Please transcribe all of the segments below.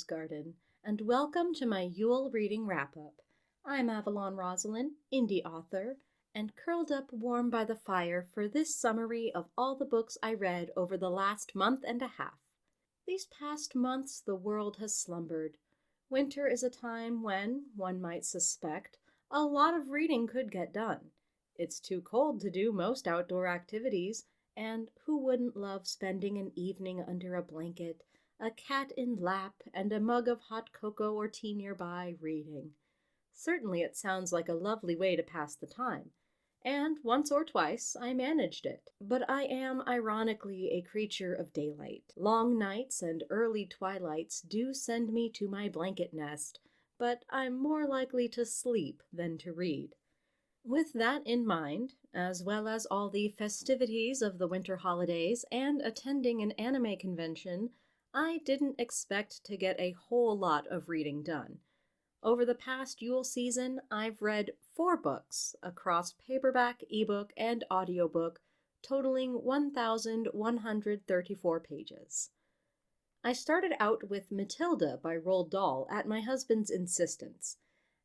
rose garden, and welcome to my Yule reading wrap-up. I'm Avalon Roselin, indie author, and curled up warm by the fire for this summary of all the books I read over the last month and a half. These past months the world has slumbered. Winter is a time when, one might suspect, a lot of reading could get done. It's too cold to do most outdoor activities, and who wouldn't love spending an evening under a blanket, a cat in lap, and a mug of hot cocoa or tea nearby, reading? Certainly it sounds like a lovely way to pass the time, and once or twice I managed it. But I am ironically a creature of daylight. Long nights and early twilights do send me to my blanket nest, but I'm more likely to sleep than to read. With that in mind, as well as all the festivities of the winter holidays and attending an anime convention, I didn't expect to get a whole lot of reading done. Over the past Yule season, I've read 4 books across paperback, ebook, and audiobook, totaling 1,134 pages. I started out with Matilda by Roald Dahl at my husband's insistence.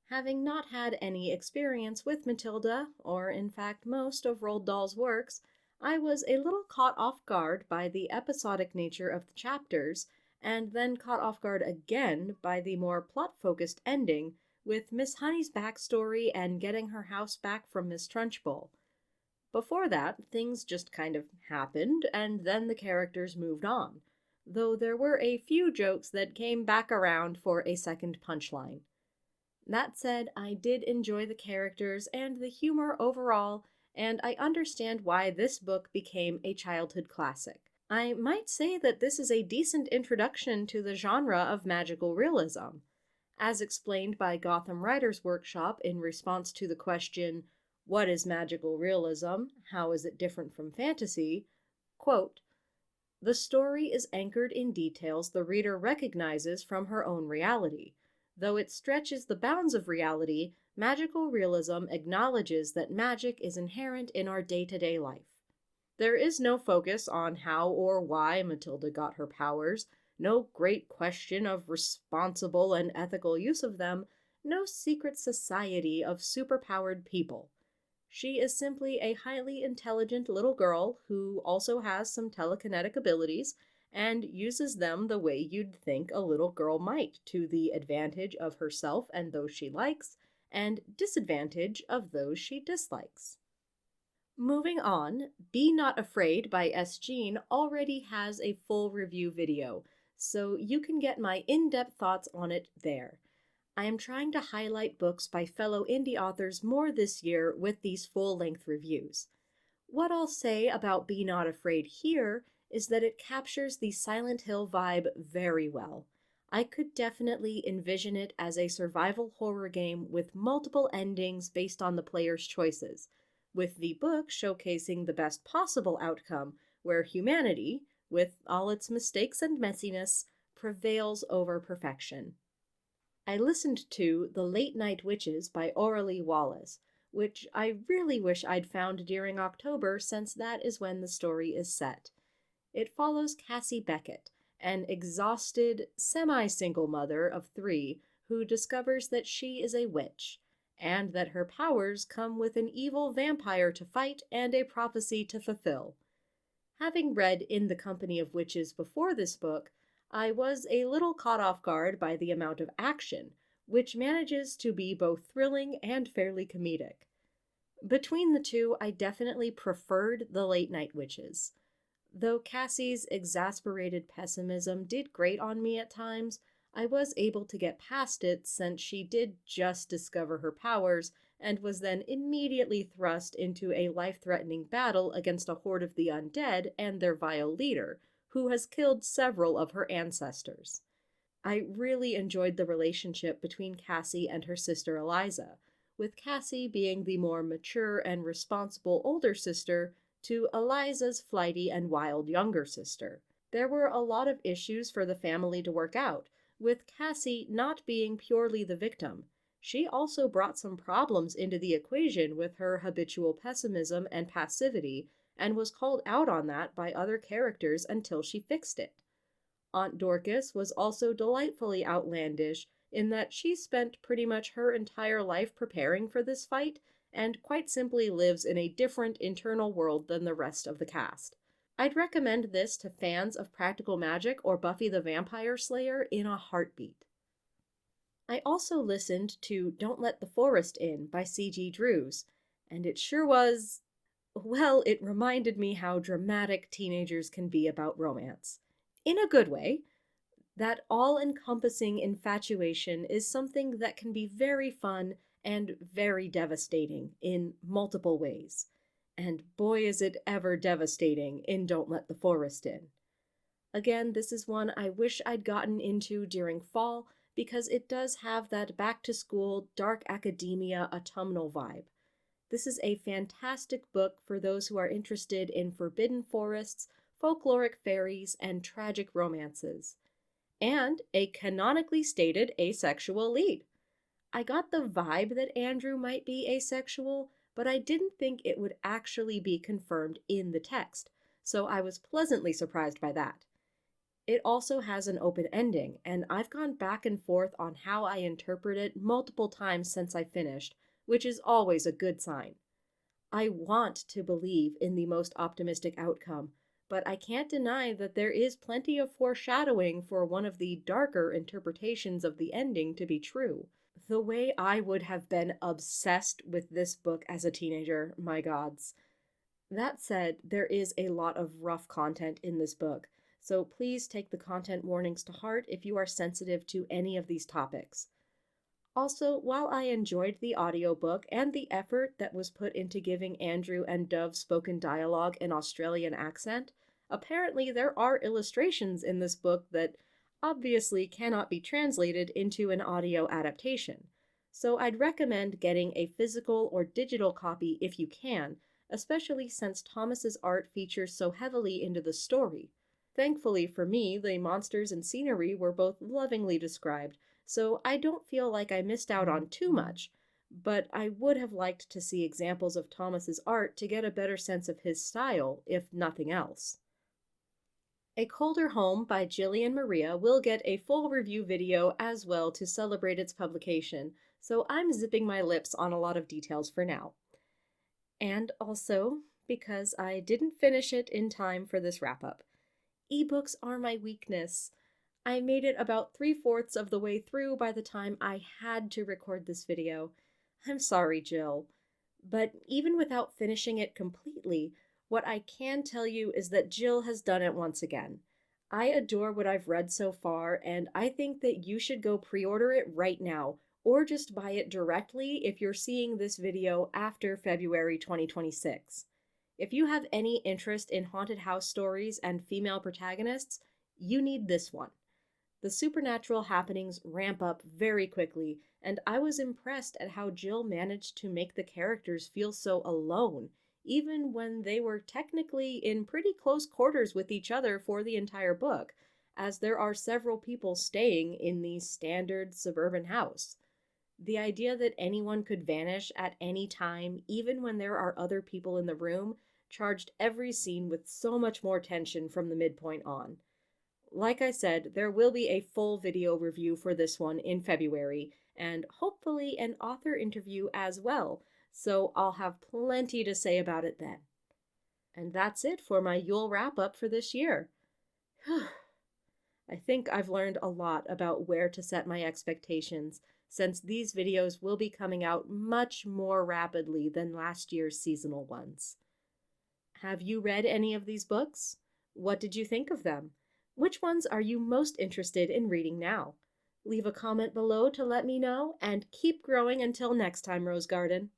Having not had any experience with Matilda, or in fact most of Roald Dahl's works, I was a little caught off guard by the episodic nature of the chapters, and then caught off guard again by the more plot-focused ending, with Miss Honey's backstory and getting her house back from Miss Trunchbull. Before that, things just kind of happened, and then the characters moved on, though there were a few jokes that came back around for a second punchline. That said, I did enjoy the characters and the humor overall, and I understand why this book became a childhood classic. I might say that this is a decent introduction to the genre of magical realism. As explained by Gotham Writers Workshop in response to the question, "What is magical realism? How is it different from fantasy?" Quote, "The story is anchored in details the reader recognizes from her own reality. Though it stretches the bounds of reality, magical realism acknowledges that magic is inherent in our day-to-day life. There is no focus on how or why Matilda got her powers, no great question of responsible and ethical use of them, no secret society of superpowered people. She is simply a highly intelligent little girl who also has some telekinetic abilities, and uses them the way you'd think a little girl might, to the advantage of herself and those she likes, and disadvantage of those she dislikes." Moving on, Be Not Afraid by S. Jean already has a full review video, so you can get my in-depth thoughts on it there. I am trying to highlight books by fellow indie authors more this year with these full-length reviews. What I'll say about Be Not Afraid here is that it captures the Silent Hill vibe very well. I could definitely envision it as a survival horror game with multiple endings based on the player's choices, with the book showcasing the best possible outcome, where humanity, with all its mistakes and messiness, prevails over perfection. I listened to The Late Night Witches by Aurelie Wallace, which I really wish I'd found during October, since that is when the story is set. It follows Cassie Beckett, an exhausted, semi-single mother of 3 who discovers that she is a witch, and that her powers come with an evil vampire to fight and a prophecy to fulfill. Having read In the Company of Witches before this book, I was a little caught off guard by the amount of action, which manages to be both thrilling and fairly comedic. Between the two, I definitely preferred The Late Night Witches. Though Cassie's exasperated pessimism did grate on me at times, I was able to get past it since she did just discover her powers and was then immediately thrust into a life-threatening battle against a horde of the undead and their vile leader, who has killed several of her ancestors. I really enjoyed the relationship between Cassie and her sister Eliza, with Cassie being the more mature and responsible older sister to Eliza's flighty and wild younger sister. There were a lot of issues for the family to work out, with Cassie not being purely the victim. She also brought some problems into the equation with her habitual pessimism and passivity, and was called out on that by other characters until she fixed it. Aunt Dorcas was also delightfully outlandish in that she spent pretty much her entire life preparing for this fight and quite simply lives in a different internal world than the rest of the cast. I'd recommend this to fans of Practical Magic or Buffy the Vampire Slayer in a heartbeat. I also listened to Don't Let the Forest In by C.G. Drews, and it sure was, well, it reminded me how dramatic teenagers can be about romance. In a good way. That all-encompassing infatuation is something that can be very fun and very devastating in multiple ways. And boy is it ever devastating in Don't Let the Forest In. Again, this is one I wish I'd gotten into during fall because it does have that back-to-school, dark academia autumnal vibe. This is a fantastic book for those who are interested in forbidden forests, folkloric fairies, and tragic romances. And a canonically stated asexual lead. I got the vibe that Andrew might be asexual, but I didn't think it would actually be confirmed in the text, so I was pleasantly surprised by that. It also has an open ending, and I've gone back and forth on how I interpret it multiple times since I finished, which is always a good sign. I want to believe in the most optimistic outcome, but I can't deny that there is plenty of foreshadowing for one of the darker interpretations of the ending to be true. The way I would have been obsessed with this book as a teenager, my gods. That said, there is a lot of rough content in this book, so please take the content warnings to heart if you are sensitive to any of these topics. Also, while I enjoyed the audiobook and the effort that was put into giving Andrew and Dove's spoken dialogue an Australian accent, apparently there are illustrations in this book that obviously cannot be translated into an audio adaptation. So I'd recommend getting a physical or digital copy if you can, especially since Thomas's art features so heavily into the story. Thankfully for me, the monsters and scenery were both lovingly described, so I don't feel like I missed out on too much, but I would have liked to see examples of Thomas's art to get a better sense of his style, if nothing else. A Colder Home by Jillian Maria will get a full review video as well to celebrate its publication, so I'm zipping my lips on a lot of details for now. And also, because I didn't finish it in time for this wrap-up. Ebooks are my weakness. I made it about 3/4 of the way through by the time I had to record this video. I'm sorry, Jill. But even without finishing it completely, what I can tell you is that Jill has done it once again. I adore what I've read so far, and I think that you should go pre-order it right now, or just buy it directly if you're seeing this video after February 2026. If you have any interest in haunted house stories and female protagonists, you need this one. The supernatural happenings ramp up very quickly, and I was impressed at how Jill managed to make the characters feel so alone, even when they were technically in pretty close quarters with each other for the entire book, as there are several people staying in the standard suburban house. The idea that anyone could vanish at any time, even when there are other people in the room, charged every scene with so much more tension from the midpoint on. Like I said, there will be a full video review for this one in February, and hopefully an author interview as well, so I'll have plenty to say about it then. And that's it for my Yule wrap-up for this year. I think I've learned a lot about where to set my expectations, since these videos will be coming out much more rapidly than last year's seasonal ones. Have you read any of these books? What did you think of them? Which ones are you most interested in reading now? Leave a comment below to let me know, and keep growing until next time, Rose Garden.